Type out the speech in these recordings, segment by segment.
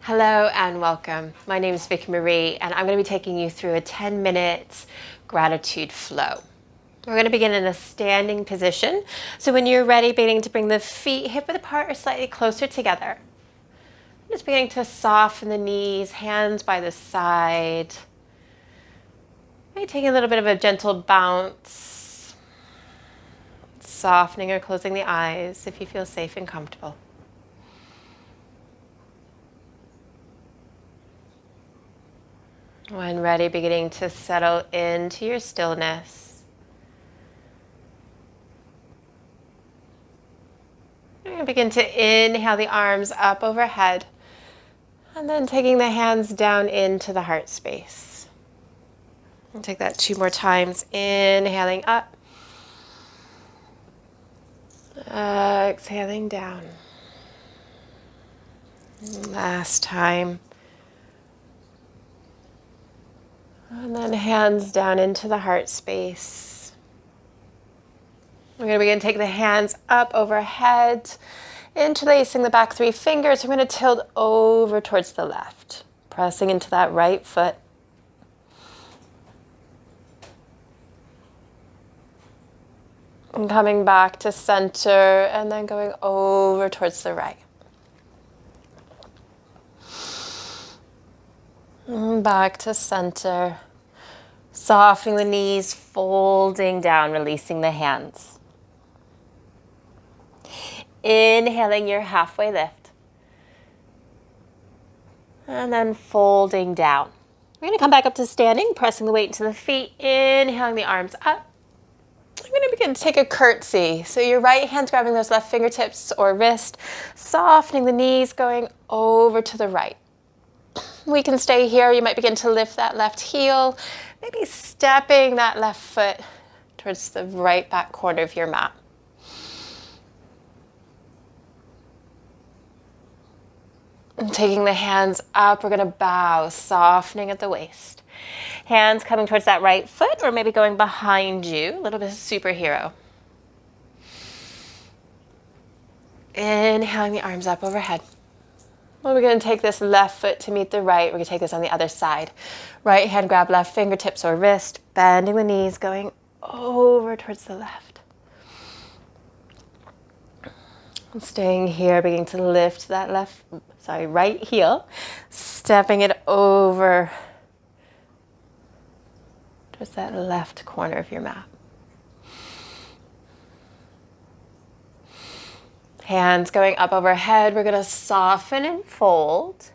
Hello and welcome. My name is Vickie-Marie and I'm going to be taking you through a 10-minute gratitude flow. We're going to begin in a standing position. So when you're ready, beginning to bring the feet hip width apart or slightly closer together. Just beginning to soften the knees, hands by the side. Maybe taking a little bit of a gentle bounce. Softening or closing the eyes if you feel safe and comfortable. When ready, beginning to settle into your stillness. You're going to begin to inhale the arms up overhead and then taking the hands down into the heart space. And take that 2 more times. Inhaling up. Exhaling down. Last time. And then hands down into the heart space. We're going to begin to take the hands up overhead, interlacing the back 3 fingers. We're going to tilt over towards the left, pressing into that right foot. And coming back to center and then going over towards the right. And back to center. Softening the knees, folding down, releasing the hands. Inhaling your halfway lift. And then folding down. We're going to come back up to standing, pressing the weight into the feet, inhaling the arms up. We're going to begin to take a curtsy. So your right hand's grabbing those left fingertips or wrist, softening the knees, going over to the right. We can stay here. You might begin to lift that left heel, maybe stepping that left foot towards the right back corner of your mat. And taking the hands up, we're going to bow, softening at the waist. Hands coming towards that right foot or maybe going behind you, a little bit of superhero. Inhaling the arms up overhead. Well, we're going to take this left foot to meet the right. We're going to take this on the other side. Right hand grab left fingertips or wrist, bending the knees, going over towards the left. And staying here, beginning to lift that right heel, stepping it over towards that left corner of your mat. Hands going up overhead. We're going to soften and fold,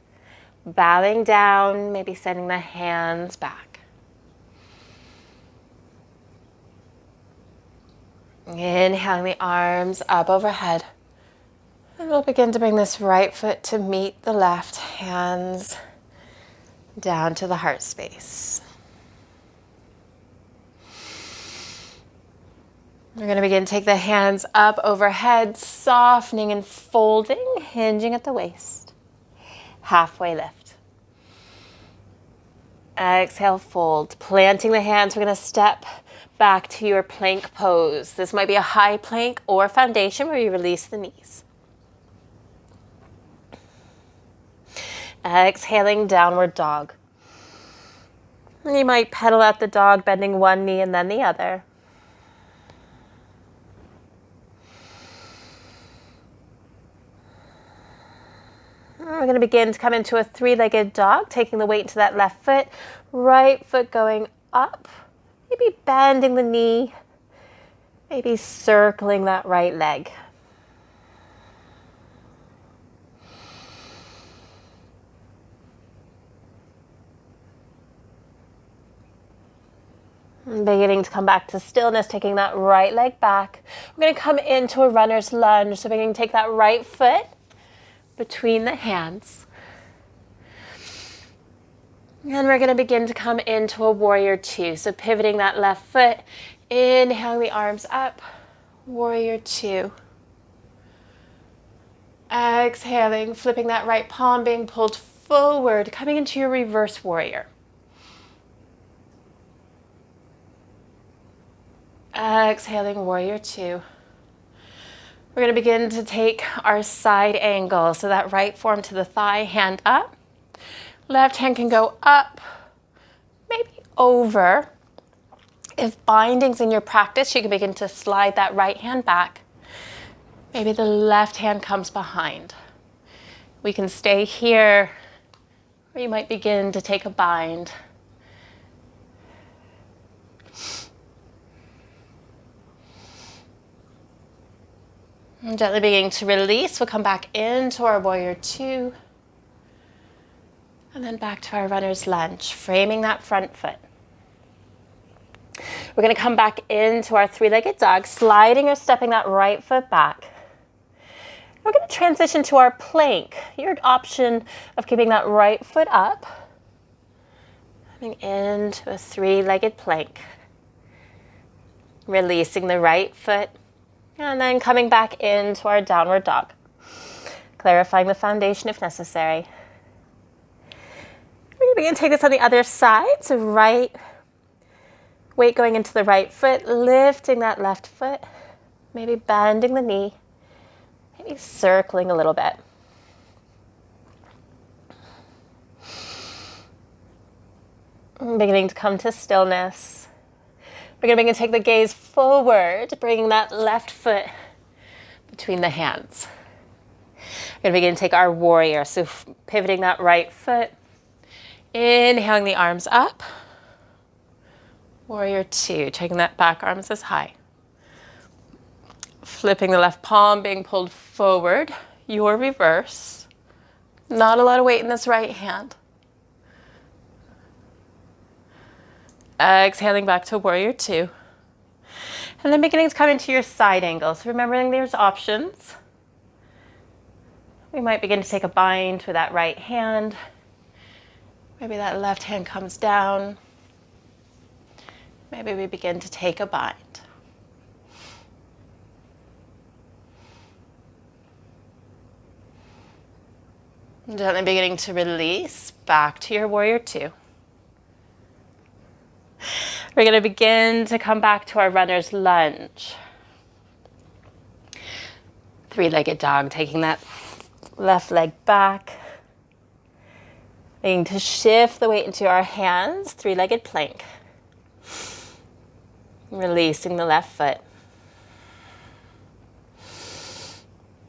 bowing down, maybe sending the hands back. Inhaling the arms up overhead. And we'll begin to bring this right foot to meet the left, hands down to the heart space. We're going to begin to take the hands up overhead, softening and folding, hinging at the waist. Halfway lift. Exhale, fold. Planting the hands, we're going to step back to your plank pose. This might be a high plank or foundation where you release the knees. Exhaling, downward dog. And you might pedal out the dog, bending one knee and then the other. We're going to begin to come into a 3-legged dog, taking the weight into that left foot, right foot going up, maybe bending the knee, maybe circling that right leg. And beginning to come back to stillness, taking that right leg back. We're going to come into a runner's lunge, so beginning to take that right foot between the hands. And we're going to begin to come into a warrior 2. So pivoting that left foot, inhaling the arms up, warrior 2. Exhaling, flipping that right palm, being pulled forward, coming into your reverse warrior. Exhaling, warrior 2. We're going to begin to take our side angle. So that right forearm to the thigh, hand up. Left hand can go up, maybe over. If binding's in your practice, you can begin to slide that right hand back. Maybe the left hand comes behind. We can stay here, or you might begin to take a bind. And gently beginning to release, we'll come back into our warrior two. And then back to our runner's lunge, framing that front foot. We're going to come back into our three-legged dog, sliding or stepping that right foot back. We're going to transition to our plank. Your option of keeping that right foot up. Coming into a three-legged plank. Releasing the right foot. And then coming back into our downward dog. Clarifying the foundation if necessary. We're going to begin to take this on the other side. So right weight going into the right foot, lifting that left foot, maybe bending the knee, maybe circling a little bit. Beginning to come to stillness. We're going to begin to take the gaze forward, bringing that left foot between the hands. We're going to begin to take our warrior, so pivoting that right foot, inhaling the arms up. Warrior two, taking that back arms as high. Flipping the left palm, being pulled forward. Your reverse. Not a lot of weight in this right hand. Exhaling back to warrior two. And then beginning to come into your side angle. So remembering there's options. We might begin to take a bind with that right hand. Maybe that left hand comes down. Maybe we begin to take a bind. And gently beginning to release back to your warrior two. We're going to begin to come back to our runner's lunge. Three-legged dog, taking that left leg back. Beginning to shift the weight into our hands, three-legged plank. Releasing the left foot.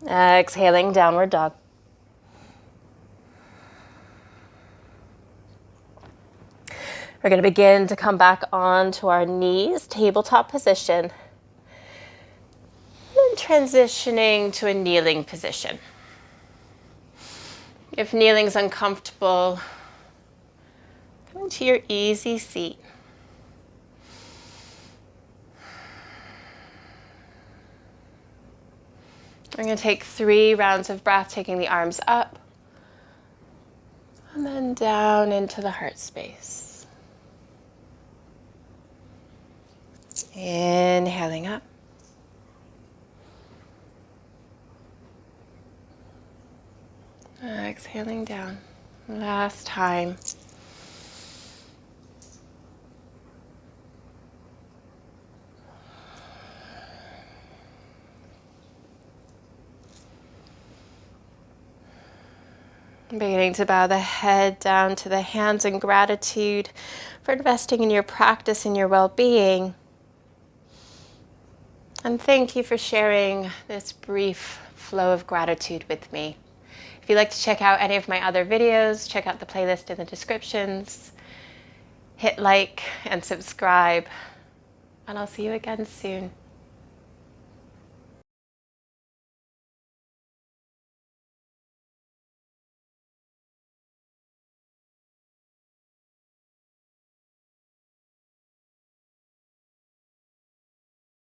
Exhaling, downward dog. We're going to begin to come back onto our knees, tabletop position. And transitioning to a kneeling position. If kneeling's uncomfortable, come into your easy seat. We're going to take 3 rounds of breath, taking the arms up and then down into the heart space. Inhaling up. Exhaling down. Last time. Beginning to bow the head down to the hands in gratitude for investing in your practice and your well-being. And thank you for sharing this brief flow of gratitude with me. If you'd like to check out any of my other videos, check out the playlist in the descriptions. Hit like and subscribe, and I'll see you again soon.